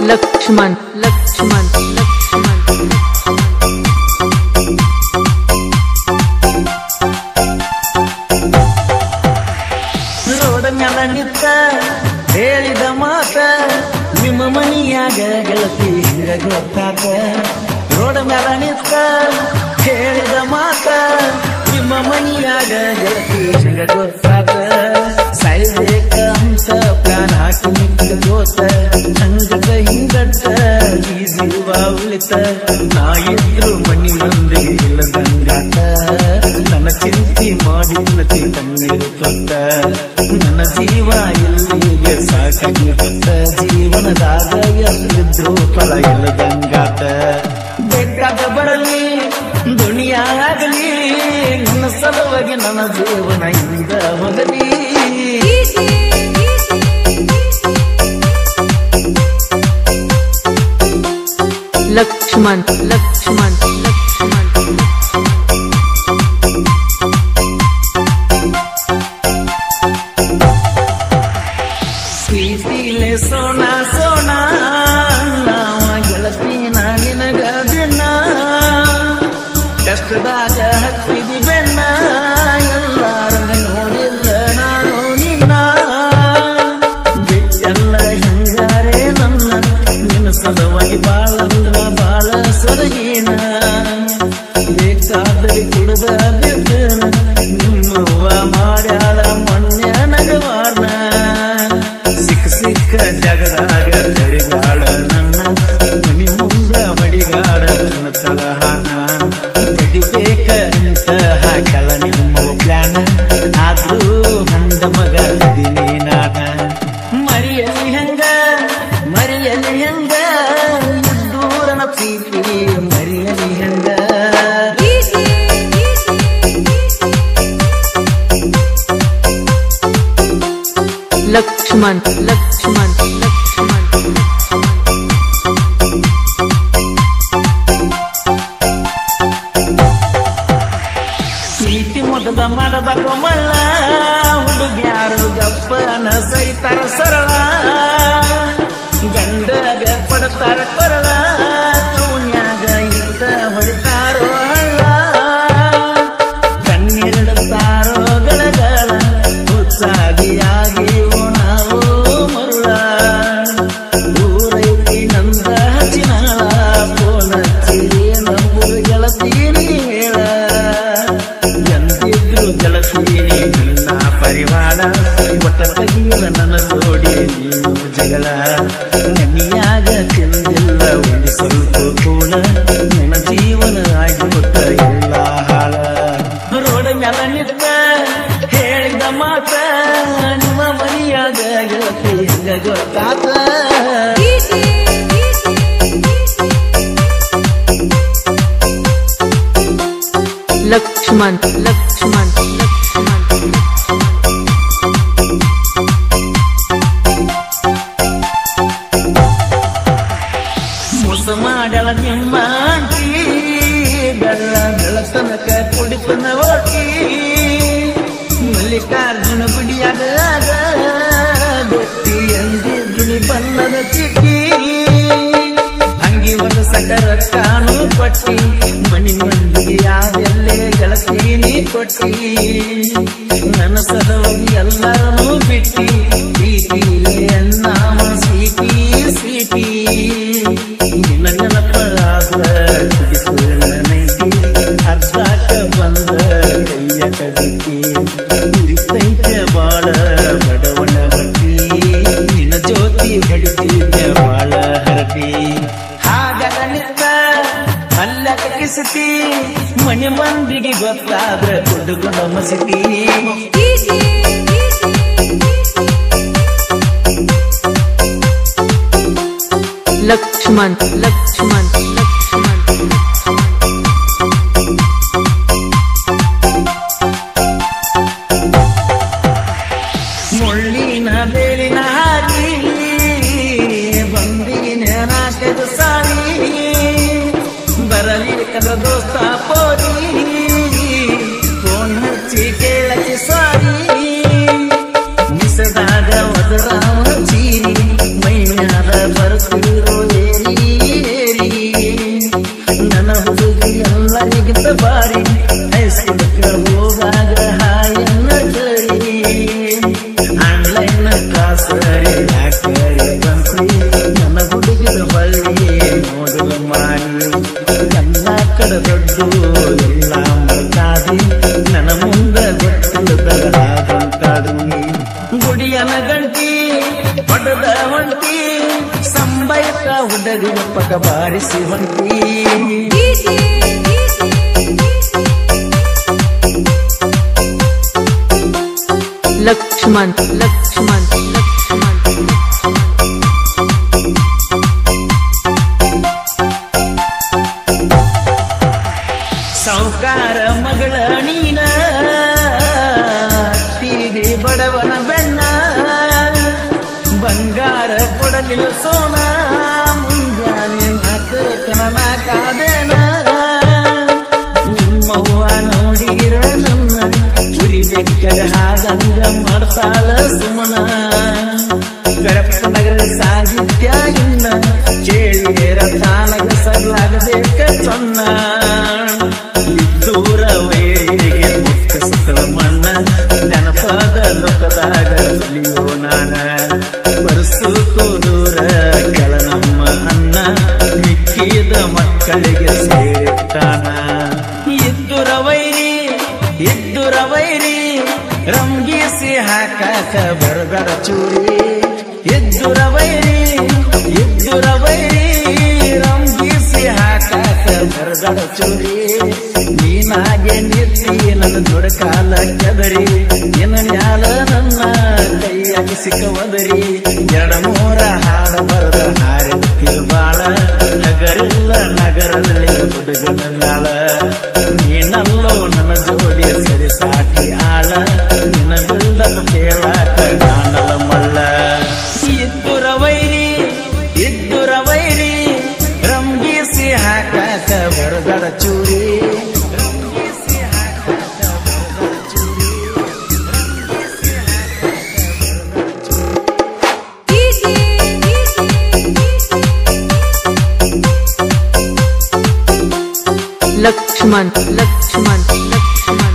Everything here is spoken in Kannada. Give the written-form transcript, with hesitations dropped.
लक्ष्मण लक्ष्मण लक्ष्मण ರೋಡ ಮ್ಯಾಲ ನಿತ್ತ ಹೇಳಿದ ಮಾತ ನಿಮ್ಮ ಮನಿಯಾಗ ಗೆಳತಿ ಹಿಂಗ ಗೊತ್ತಾತ ರೋಡ ಮ್ಯಾಲ ನಿತ್ತ ಹೇಳಿದ ಮಾತ ನಿಮ್ಮ ಮನಿಯಾಗ ಗೆಳತಿ ಹಿಂಗ ಗೊತ್ತಾತ ಸಾಯ್ಬೇಕ ಅಂತ ಪ್ಲಾನ್ ಹಾಕಿ ನಿಂತ ಗೋತ ಹಂಗದ ಹಿಂಗಟ್ಟ ಈ ಜೀವ ಉಳಿತ ನಾ ಇದ್ರು ಮನಿ ಮಂದಿಗೆ ಇಲ್ಲದಂಗಾತ ನನ್ನ ಚಿಂತೆ ಮಾಡಿಲ್ಲತಿ ಕಣ್ಣೀರು ತೊಟ್ಟ ನನ್ನ ಜೀವ ಇಲ್ಲಿಗೆ ಸಾಕಾಗಿರುತ್ತ ಜೀವನದಾಗ ಎಲ್ಲಿದ್ರು ಫಲ ಇಲ್ಲದಂಗಾತ ಬೇಕಾದ ಬರಲಿ ದುನಿಯಾಗಲಿ ನನ್ನ ಸಲುವಾಗಿ ನನ್ನ ಜೀವನ ಇಂದ ಹೋಗಲಿ लक्ष्मण लक्ष्मण लक्ष्मण ಪ್ರೀತಿಲೆ ಸೋನ ಸೋನ ನಾವ ಗೆಳತಿನ ನಿನಗ ದಿನ ಕಷ್ಟದಾಗ ಹತ್ತಿದಿ ಬೆನ್ನ ಎಲ್ಲಾರಂಗ ನೋಡಿಲ್ಲ ನಾನು ನಿನ್ನ ಬಿಟ್ಟೆಲ್ಲ ಹಿಂಗಾರೆ ನನ್ನ ನಿನ್ನ ಸಲುವಾಗಿ ಬಾಳಂದ್ರ ಬಾಳ ಸೊರಗಿನ ಬೇಕಾದರೆ ಕುಡಿದ ಬಿದ್ದನ ನಿಮ್ಮವ್ವ ಮಾಡ್ಯಾಳ ಮೊನ್ನೆ ನಗವಾಡ ಸಿಕ್ಕ ಜಗದಾಗ ತಡಿಗಾಡ ನನ್ನ ಮನಿ ಮುಂದ ಮಡಿಗಾಡ ನನ್ನ ತಲಹಾನ ತಡಿಬೇಕ ಅಂತ ಹಾಕಲ್ಲ ನಿಮ್ಮ ಪ್ಲಾನ ಆದ್ರೂ ಹಂದ ಮಗ ದಿನೇ ನಾನ ಮರಿಯಲ್ಲಿ ಹೆಂಗ ದೂರನ ಪ್ರೀತಿ ಮರಿಯಲ್ಲಿ ಹೆಂಗ लक्ष्मण लक्ष्मण लक्ष्मण ಪ್ರೀತಿ ಮೊದಲ ಮಾಡದ ಕೊಮಲ್ಲ ಹುಡುಗ್ಯಾರು ಗಪ್ಪನ ಸೈತಾರ ಸರಳ ಗಂಡಗ ಪಡ್ತಾರ ಕೊರಳ ಕೌನ್ಯಾಗ ಇದ್ದ ಹೊಡಿತಾರೋ ಹಳ್ಳ ಕಣ್ಣೀರಿಡುತ್ತಾರೋ ಗಳಗಳ ಹುಚ್ಚಾಗಿಯಾಗಿ ನಾವು ಮರುಳ ಊರೈತಿ ನಂದ ಹಚ್ಚಿನಾಳ ಪೋನ ಚಿರಿ ನಂಬುದು ಗೆಳತೀನಿ ಹೇಳ ಎಂದಿದ್ರು ಗೆಳತೀನಿ ನಿನ್ನ ಪರಿವಾರ ಒಟ್ಟ ತಗಿಲ ನನ್ನ ಜೋಡಿ ನೀನು ಜಗಳ ನೆನ್ನಿಯಾಗ ತಿಂದಿಲ್ಲ ಒಂದು ಸ್ವಲ್ಪ ಕೂಡ ನನ್ನ ಜೀವನ ಆಗಿಬಿಟ್ಟ ಎಲ್ಲ ಹಾಳ ರೋಡ ಮ್ಯಾಲ ನಿತ್ತ ಹೇಳಿದ ಮಾತ ನಿಮ್ಮ ಮನಿಯಾಗ ಗೆಳತಿ ಹಿಂಗ ಗೊತ್ತಾತ लक्ष्मण लक्ष्मण लक्ष्मण ಮೋಸ ಮಾಡಲ ನಿಮ್ಮ ಆಂಟಿ ಬೆಳ್ಳ ಬೆಳತನಕ ಕುಡಿತನ ಓಟಿ ಮಲ್ಲಿಕಾರ್ಜುನ ಗುಡಿಯಾಗ ಗೊತ್ತಿ ಎಂದಿದ್ದುನಿ ಬಣ್ಣದ ಚಿಕ್ಕಿ ಅಂಗಿ ಒಂದು ಸಕರ ಕಾನು ಕೊಟ್ಟಿ ಮನಿ ಮಂದಿಗೆ ಯಾವೆಲ್ಲೇ ಗೆಳತೀನಿ ಕೊಟ್ಟಿ ನನ್ನ ಸಲುವಾಗಿ ಎಲ್ಲರನ್ನೂ ಬಿಟ್ಟಿ ಪ್ರೀತಿಲೇ ನಾಮ ಸ್ವೀಟಿ ಸ್ವೀಟಿ ನಿನ್ನ ನೆನಪರಾದ ನೈತಿ ಅರ್ಧಾಕ ಬಂದ ಕೈಯ ಕದಿತಿ ಇರ್ತೈತೆ ಬಾಳ ಬಡವನ ಹಟ್ಟಿ ನಿನ್ನ ಜ್ಯೋತಿ ಬಡಿತಿದ್ದ ಬಾಳ ಹರಟಿ ಹಾಗದ ನಿತ್ತ ಅಲ್ಲ ಕಿಸತಿ ಮನೆ ಮಂದಿಗೆ ಗೊತ್ತಾದ್ರ ಹುಡುಗನ ಮಸತಿ लक्ष्मण लक्ष्मण लक्ष्मण ಮುಳ್ಳಿನ ಬೇಲಿನ ಹಾಕಿ ಬಂದಿನ ನಾಟದ ಸಾರಿ ಬರಲಿಕ್ಕದ ದೋಸ್ತ ಪೋರಿ ಫೋನ್ ಹಚ್ಚಿ ಕೇಳಕ್ಕೆ ಸಾರಿ ಮಿಸದಾಗ ಒದರಾವ ಚೀರಿ ಮೈಮ್ಯಾದ ಬರ್ತಿರೋ ಹೊಂಟಿ ಸಂಬೈತ ಹುಡುಗಿನ ಪಕ್ಕ ಬಾರಿಸಿ ಹೊಂಟಿ ಲಕ್ಷ್ಮಣ್ ಲಕ್ಷ್ಮಣ್ ಲಕ್ಷ್ಮಣ್ ಸಾಹುಕಾರ ಮಗಳ ನೀನ ತೀಡಿ ಬಡವನ ಬೆಣ್ಣ ಬಂಗಾರ ಕೊಡಲಿಲ್ಲ ಸೋನ ಮುಂಜಾನೆ ಹಾಕನ ಕಾದೇನ ನಿಮ್ಮವ್ವ ನೋಡಿರ ನನ್ನ ಉರಿ ಬೆಕ್ಕದ ಹಾಗಂಗ ಮಾಡ್ತಾಳ ಸುಮನ ಗರಪ್ಪ ನಗರ ಸಾಹಿತ್ಯ ಇನ್ನ ಕೇಳಿರ ತಾನಗ ಸರ್ಲಾಗಬೇಕ ಸೊನ್ನ ದೂರ ವೈರಿಗೆ ಮುಕ್ತ ಸುತ್ತಲ ಮಣ್ಣ ನೆನಪಾದ ಲೋಕದಾಗ ಸುಲಿಯೋ ನಾನ ಬರ್ಸೂತು ದೂರ ಕೆಳ ನಮ್ಮ ಅನ್ನ ಮಿಕ್ಕಿದ ಮಕ್ಕಳಿಗೆ ಸೇರಿರ್ತಾನ ಇದ್ದುರ ವೈರಿ ರಂಗಿಸಿ ಹಾಕಾಕ ಬರಗಡ ಚೂರಿ ಇದ್ದುರ ವೈರಿ ರಂಗಿಸಿ ಹಾಕಾಕ ಬರಗಡ ಚೂರಿ ನೀನಾಗೆ ನಿತ್ತಿ ನನ್ನ ದುಡಕಾಲ ಕೆದರಿ ನಿನ್ನ ನ್ಯಾಲ ನನ್ನ ಕೈಯಾಗಿ ಸಿಕ್ಕವದರಿ 2-3 ಹಾಡ ಬರದ ಹಾರಿತಿ ಬಾಳ ನಗರಿಲ್ಲ ನಗರದಲ್ಲಿ ಹುಡುಗನ ನಾಳ ನೀನಲ್ಲೋ ನನ್ನ ಜೋಡಿ ಸರಿ ಸಾಟಿ ಆಳ ನಿನ್ನ ಬಿಲ್ದ ಕೇಳಾಕ ಕಾಣಲ ಮಳ್ಳ ಇದ್ದುರ ವೈರಿ ರಂಗಿಸಿ ಹಾಕಾಕ ಬರಗಡ ಚೂರಿ ಲಕ್ಷ್ಮಣ್ ಲಕ್ಷ್ಮಣ್ ಲಕ್ಷ್ಮಣ್